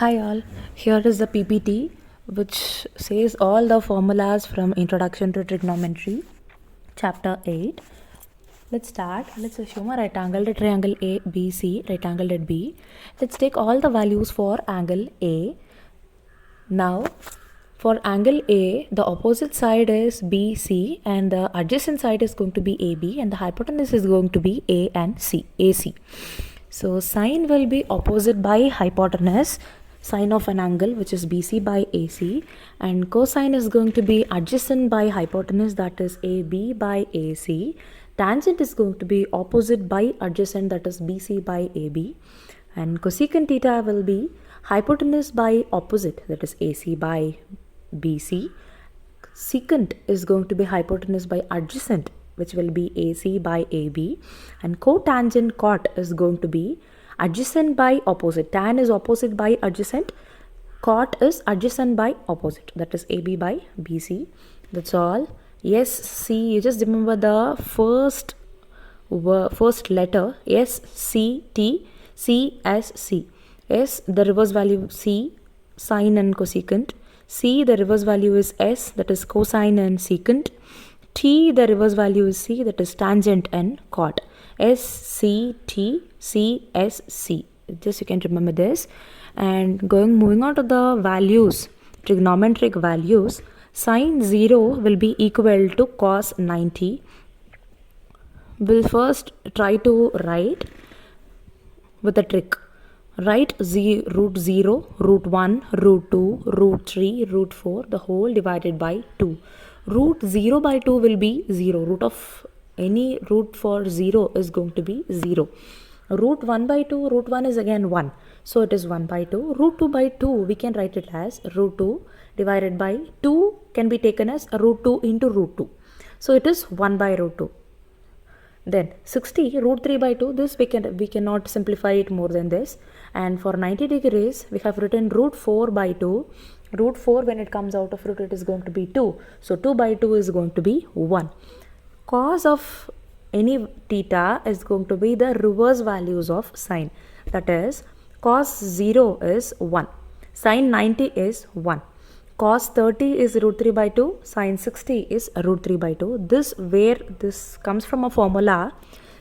Hi all, here is the PPT which says all the formulas from Introduction to Trigonometry, Chapter 8. Let's start. Let's assume a right angle at triangle ABC, right angle at B. Let's take all the values for angle A. Now, for angle A, the opposite side is BC and the adjacent side is going to be AB and the hypotenuse is going to be A and C, AC. So, sine will be opposite by hypotenuse, sine of an angle which is BC by AC, and cosine is going to be adjacent by hypotenuse, that is AB by AC. Tangent is going to be opposite by adjacent, that is BC by AB, and cosecant theta will be hypotenuse by opposite, that is AC by BC. Secant is going to be hypotenuse by adjacent, which will be AC by AB, and cotangent cot is going to be adjacent by opposite. Tan is opposite by adjacent, cot is adjacent by opposite, that is AB by BC. That's all. Yes, C, you just remember the first letter, S, C, T, C, S, C. S, the reverse value C, sine and cosecant. C, the reverse value is S, that is cosine and secant. T, the reverse value is C, that is tangent and cot. S, C, T, C, S, C. Just you can remember this. And moving on to the values, trigonometric values, sine 0 will be equal to cos 90. We'll first try to write with a trick. Write root 0, root 1, root 2, root 3, root 4, the whole divided by 2. Root 0 by 2 will be 0. Root of any root for 0 is going to be 0. Root 1 by 2, root 1 is again 1. So it is 1 by 2. Root 2 by 2, we can write it as root 2 divided by 2 can be taken as root 2 into root 2. So it is 1 by root 2. Then 60 root 3 by 2, this we cannot simplify it more than this. And for 90 degrees, we have written root 4 by 2. Root 4, when it comes out of root, it is going to be 2. So 2 by 2 is going to be 1. Cos of any theta is going to be the reverse values of sine. That is, cos 0 is 1. Sine 90 is 1. Cos 30 is root 3 by 2, sine 60 is root 3 by 2. This comes from a formula,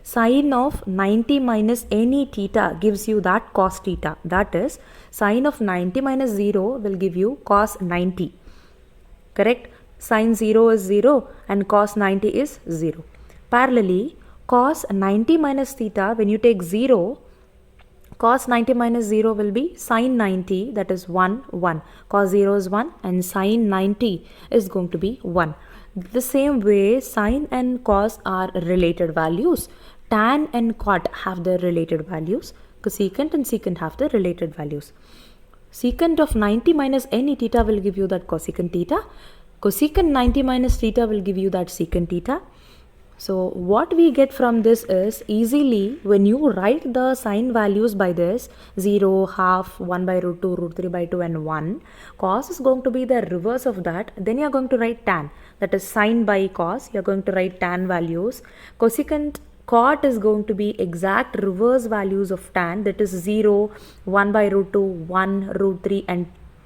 sine of 90 minus any theta gives you that cos theta. That is, sine of 90 minus 0 will give you cos 90. Correct? Sine 0 is 0 and cos 90 is 0. Parallelly, cos 90 minus theta, when you take 0, cos 90 minus 0 will be sin 90, that is 1, 1. Cos 0 is 1 and sin 90 is going to be 1. The same way, sin and cos are related values. Tan and cot have the related values. Cosecant and secant have the related values. Secant of 90 minus any theta will give you that cosecant theta. Cosecant 90 minus theta will give you that secant theta. So what we get from this is, easily when you write the sine values by this 0, half, 1 by root 2, root 3 by 2 and 1, cos is going to be the reverse of that. Then you are going to write tan, that is sine by cos. You are going to write tan values. Cosecant cot is going to be exact reverse values of tan, that is 0, 1 by root 2, 1, root 3 and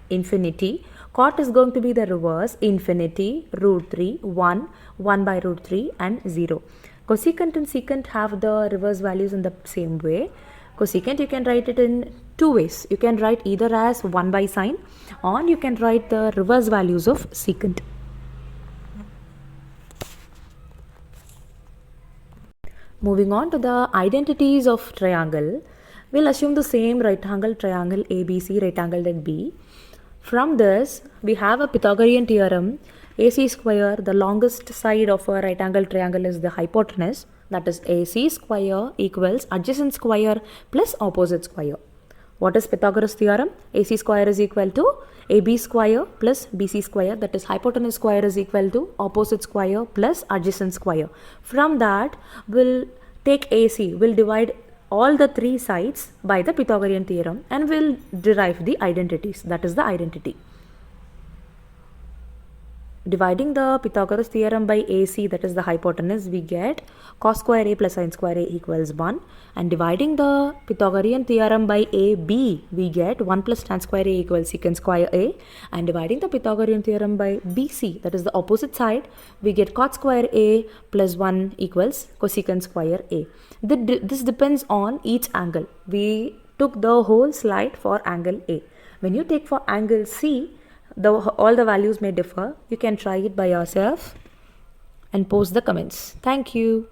infinity. Cot is going to be the reverse, infinity, root 3, 1, 1 by root 3 and 0. Cosecant and secant have the reverse values in the same way. Cosecant, you can write it in two ways. You can write either as 1 by sine, or you can write the reverse values of secant. Moving on to the identities of triangle, we'll assume the same right angle triangle ABC, right angle at B. From this, we have a Pythagorean theorem, AC square, the longest side of a right angle triangle is the hypotenuse, that is AC square equals adjacent square plus opposite square. What is Pythagoras theorem? AC square is equal to AB square plus BC square, that is hypotenuse square is equal to opposite square plus adjacent square. From that, we'll take AC, we'll divide all the three sides by the Pythagorean theorem and we'll derive the identities. That is the identity. Dividing the Pythagoras theorem by AC, that is the hypotenuse, we get cos square A plus sin square A equals 1. And dividing the Pythagorean theorem by AB, we get 1 plus tan square A equals secant square A. And dividing the Pythagorean theorem by BC, that is the opposite side, we get cot square A plus 1 equals cosecant square A. This depends on each angle. We took the whole slide for angle A. When you take for angle C, all the values may differ. You can try it by yourself and post the comments. Thank you.